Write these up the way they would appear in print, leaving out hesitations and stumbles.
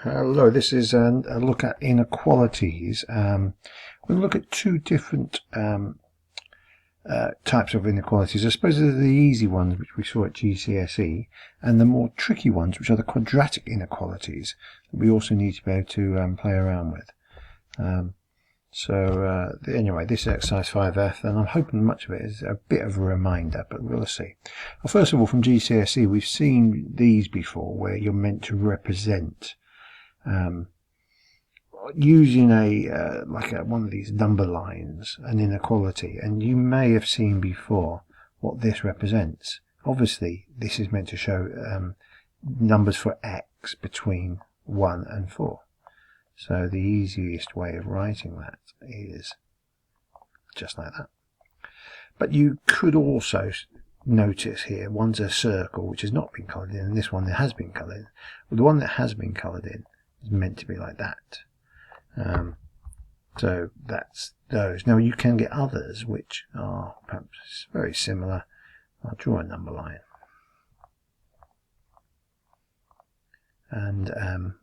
Hello, this is a look at inequalities. We'll look at two different types of inequalities. I suppose they're the easy ones, which we saw at GCSE, and the more tricky ones, which are the quadratic inequalities, that we also need to be able to play around with. Anyway, this is exercise 5F, and I'm hoping much of it is a bit of a reminder, but we'll see. Well, first of all, from GCSE, we've seen these before, where you're meant to represent using one of these number lines, an inequality, and you may have seen before what this represents. Obviously, this is meant to show numbers for x between 1 and 4. So the easiest way of writing that is just like that. But you could also notice here, one's a circle which has not been coloured in, and this one that has been coloured in. Well, the one that has been coloured in is meant to be like that. So that's those. Now you can get others which are perhaps very similar. I'll draw a number line. And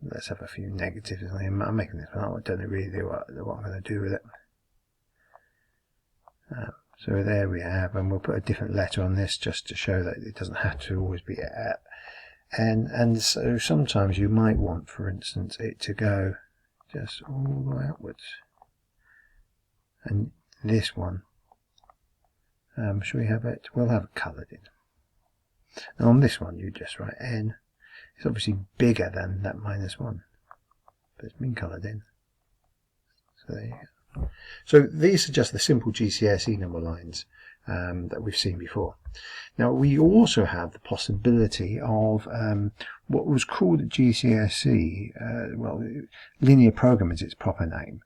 let's have a few negatives. I'm making this one. I don't know really what I'm going to do with it. So there we have, and we'll put a different letter on this just to show that it doesn't have to always be at. And so sometimes you might want, for instance, it to go just all the way upwards. And this one, shall we have it? We'll have it coloured in. And on this one, you just write n. It's obviously bigger than that -1, but it's been coloured in. So there you go. So these are just the simple GCSE number lines that we've seen before. Now we also have the possibility of what was called at GCSE, linear program is its proper name,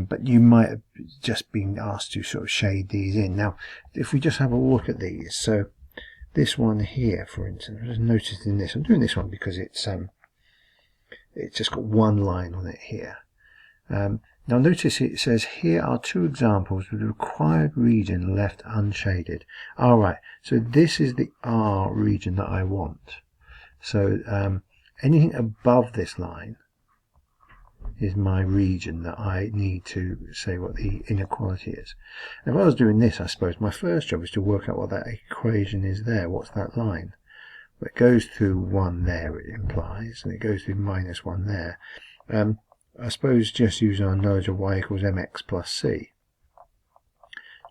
but you might have just been asked to sort of shade these in. Now if we just have a look at these, so this one here, for instance, I just noticed in this, I'm doing this one because it's just got one line on it here. Now notice it says here are two examples with the required region left unshaded. Alright, so this is the R region that I want. So anything above this line is my region that I need to say what the inequality is. And if I was doing this, I suppose my first job is to work out what that equation is there. What's that line? Well, it goes through 1 there, it implies, and it goes through -1 there. I suppose just using our knowledge of y equals mx plus c,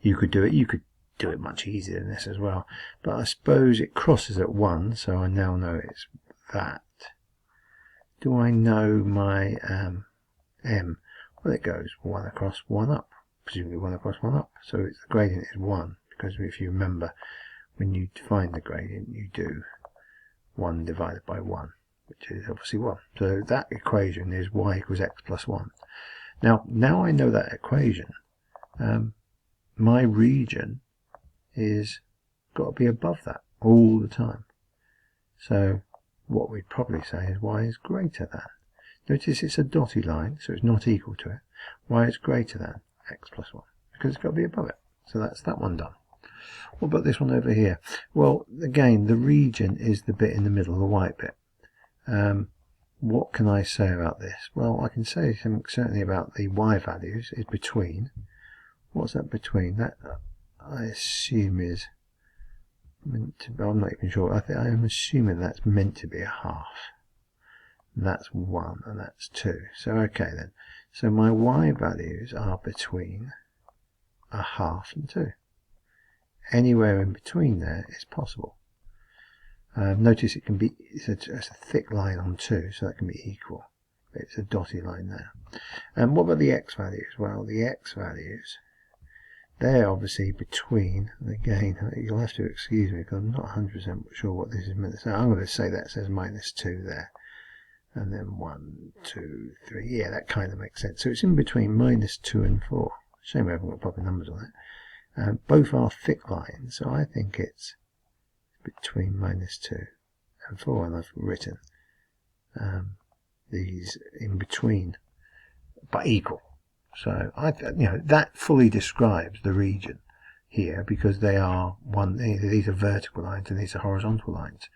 you could do it much easier than this as well, but I suppose it crosses at 1, so I now know it's that. Do I know my m? Well, it goes 1 across 1 up, presumably 1 across 1 up, so the gradient is 1, because if you remember, when you define the gradient, you do 1 divided by 1. Which is obviously 1. So that equation is y equals x plus 1. Now I know that equation, my region is got to be above that all the time. So what we'd probably say is y is greater than. Notice it's a dotted line, so it's not equal to it. Y is greater than x plus 1, because it's got to be above it. So that's that one done. What about this one over here? Well, again, the region is the bit in the middle, the white bit. What can I say about this? Well, I can say something certainly about the y values is between. What's that between? That I assume is meant to be, I'm not even sure. I'm assuming that's meant to be a half. That's 1 and that's 2. So okay then. So my y values are between a half and 2. Anywhere in between there is possible. Notice it can be, it's a thick line on 2, so that can be equal. It's a dotted line there. And what about the x values? Well, the x values, they're obviously between, and again, you'll have to excuse me because I'm not 100% sure what this is meant to say. I'm going to say that says -2 there. And then 1, 2, 3. Yeah, that kind of makes sense. So it's in between -2 and 4. Shame we haven't got proper numbers on it. Both are thick lines, so I think it's between -2 and 4, and I've written these in between, but equal. So that fully describes the region here, because they are these are vertical lines and these are horizontal lines.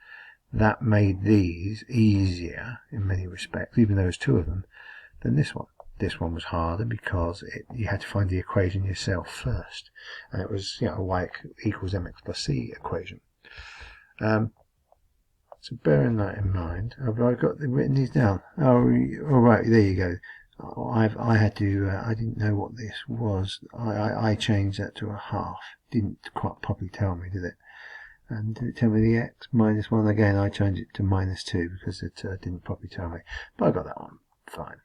that made these easier in many respects, even though there's two of them, than this one. This one was harder because you had to find the equation yourself first, and it was, you know, a y equals mx plus c equation. So bearing that in mind, have I written these down? Oh, all right, there you go. I had to. I didn't know what this was. I changed that to a half. Didn't quite properly tell me, did it? And did it tell me the x minus 1? Again, I changed it to minus 2 because it didn't properly tell me. But I got that one fine.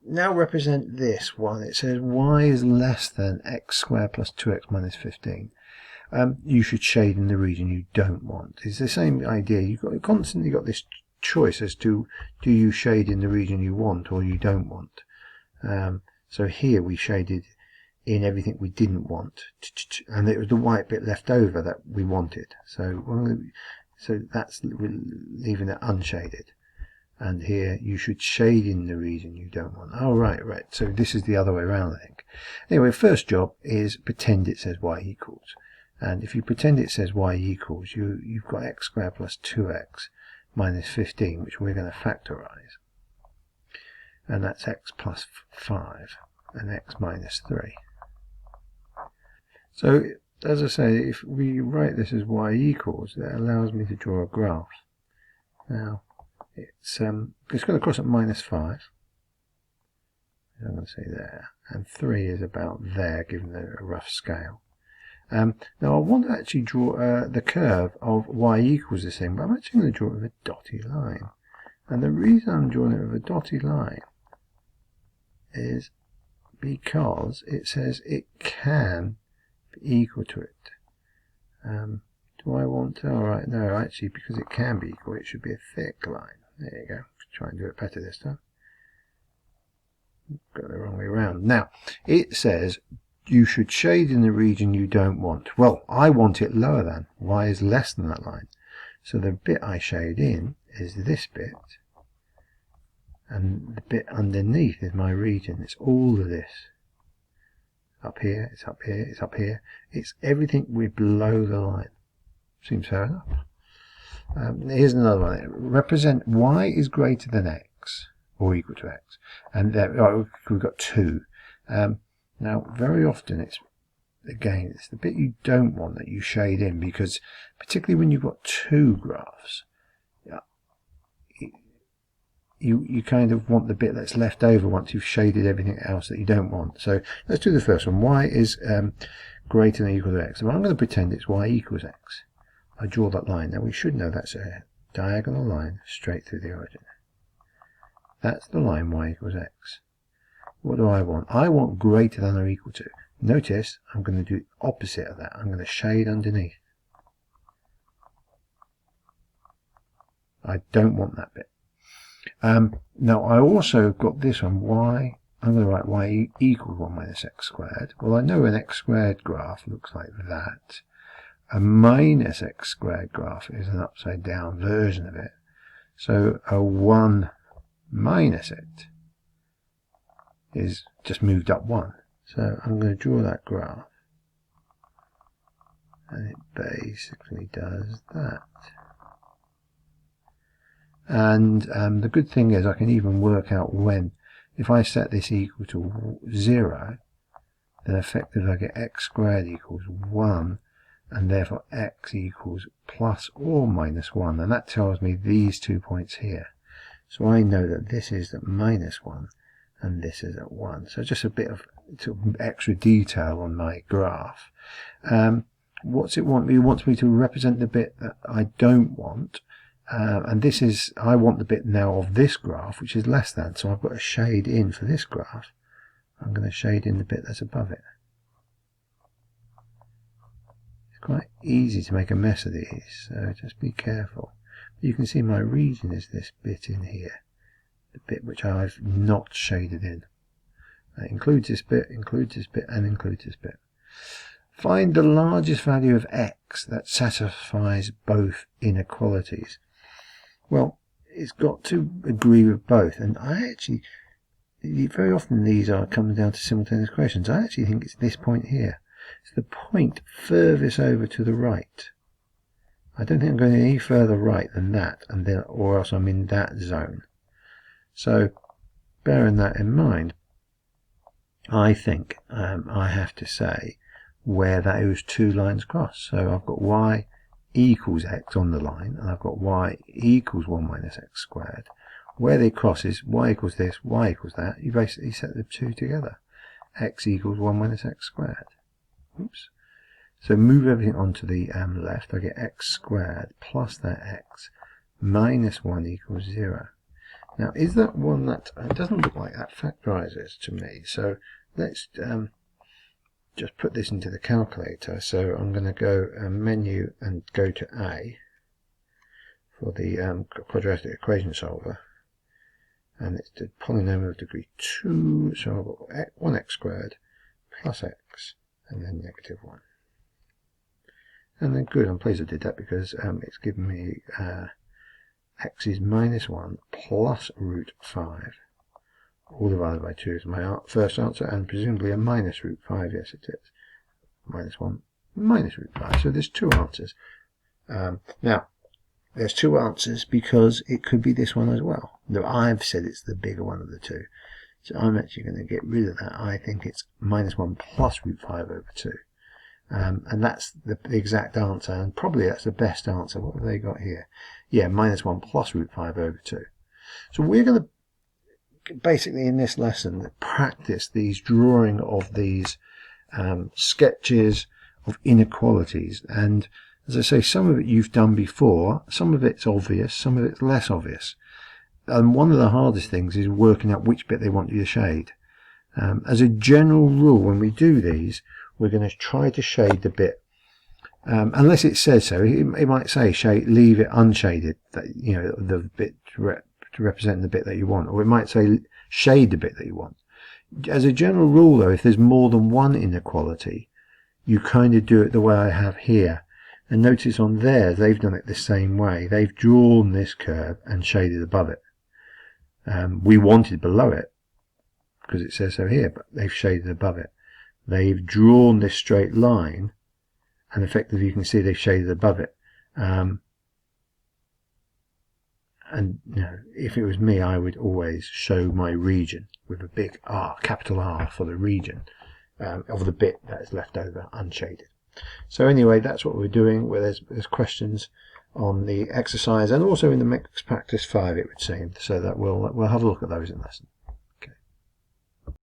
Now represent this one. It says y is less than x squared plus 2x minus 15. You should shade in the region you don't want. It's the same idea. You've constantly got this choice as to, do you shade in the region you want or you don't want. So here we shaded in everything we didn't want, and it was the white bit left over that we wanted. So that's leaving it unshaded. And here you should shade in the region you don't want. Oh, right. So this is the other way around, I think. Anyway, first job is pretend it says y equals. And if you pretend it says y equals, you've got x squared plus 2x minus 15, which we're going to factorize. And that's x plus 5 and x minus 3. So, as I say, if we write this as y equals, that allows me to draw a graph. Now, it's going to cross at minus 5. I'm going to say there. And 3 is about there, given a rough scale. Now I want to actually draw the curve of y equals this thing, but I'm actually going to draw it with a dotted line. And the reason I'm drawing it with a dotted line is because it says it can be equal to it. Do I want to? Alright, no, actually because it can be equal, it should be a thick line. There you go. Try and do it better this time. Got it the wrong way around. Now, it says you should shade in the region you don't want. Well, I want it lower than. Y is less than that line. So the bit I shade in is this bit. And the bit underneath is my region. It's all of this. Up here, it's up here, it's up here. It's everything with below the line. Seems fair enough. Here's another one. Represent y is greater than x, or equal to x. And there, we've got 2. Now, very often it's the bit you don't want that you shade in, because particularly when you've got 2 graphs, you kind of want the bit that's left over once you've shaded everything else that you don't want. So let's do the first one. Y is greater than or equal to x. So I'm going to pretend it's y equals x. I draw that line. Now we should know that's a diagonal line straight through the origin. That's the line y equals x. What do I want? I want greater than or equal to. Notice I'm going to do the opposite of that. I'm going to shade underneath. I don't want that bit. Now I also got this one, I'm going to write y equals 1 minus x squared. Well, I know an x squared graph looks like that. A minus x squared graph is an upside down version of it. So a 1 minus it is just moved up 1. So I'm going to draw that graph. And it basically does that. And the good thing is I can even work out when, if I set this equal to 0, then effectively I get x squared equals 1, and therefore x equals plus or minus 1, and that tells me these 2 points here. So I know that this is at minus 1 and this is at 1. So just a bit of sort of extra detail on my graph. What's it want me? It wants me to represent the bit that I don't want. And this is, I want the bit now of this graph, which is less than, so I've got a shade in for this graph. I'm going to shade in the bit that's above it. It's quite easy to make a mess of these, so just be careful. You can see my region is this bit in here, the bit which I've not shaded in. That includes this bit, includes this bit, and includes this bit. Find the largest value of x that satisfies both inequalities. Well, it's got to agree with both, and I actually, very often these are coming down to simultaneous equations. I actually think it's this point here. It's the point furthest over to the right. I don't think I'm going any further right than that, and then, or else I'm in that zone. So bearing that in mind, I think I have to say where those two lines cross. So I've got y equals x on the line, and I've got y equals 1 minus x squared. Where they cross is y equals this, y equals that. You basically set the two together. X equals 1 minus x squared. Oops. So move everything onto the left. I get x squared plus that x minus 1 equals 0. Now, is that one that it doesn't look like that factorizes to me? So let's just put this into the calculator. So I'm going to go menu and go to A for the quadratic equation solver. And it's the polynomial of degree 2. So I've got 1x squared plus x and then negative 1. And then good, I'm pleased I did that because it's given me x is minus 1 plus root 5. All divided by 2 is my first answer, and presumably a minus root 5. Yes, it is. Minus 1 minus root 5. So there's two answers. Now, there's two answers because it could be this one as well. Though I've said it's the bigger one of the two. So I'm actually going to get rid of that. I think it's minus 1 plus root 5 over 2. And that's the exact answer, and probably that's the best answer. What have they got here? Yeah, minus 1 plus root 5 over 2. So we're going to basically in this lesson practice these drawing of these sketches of inequalities. And as I say, some of it you've done before, some of it's obvious, some of it's less obvious. And one of the hardest things is working out which bit they want you to shade. As a general rule, when we do these, we're going to try to shade the bit, unless it says so. It might say shade, leave it unshaded, that, you know, the bit to represent the bit that you want, or it might say shade the bit that you want. As a general rule, though, if there's more than one inequality, you kind of do it the way I have here. And notice on there, they've done it the same way. They've drawn this curve and shaded above it. We wanted below it, because it says so here, but they've shaded above it. They've drawn this straight line, and effectively you can see they've shaded above it. And you know, if it was me, I would always show my region with a big R, capital R for the region of the bit that is left over unshaded. So anyway, that's what we're doing. Where there's questions on the exercise, and also in the mixed practice 5, it would seem. So that we'll have a look at those in lesson.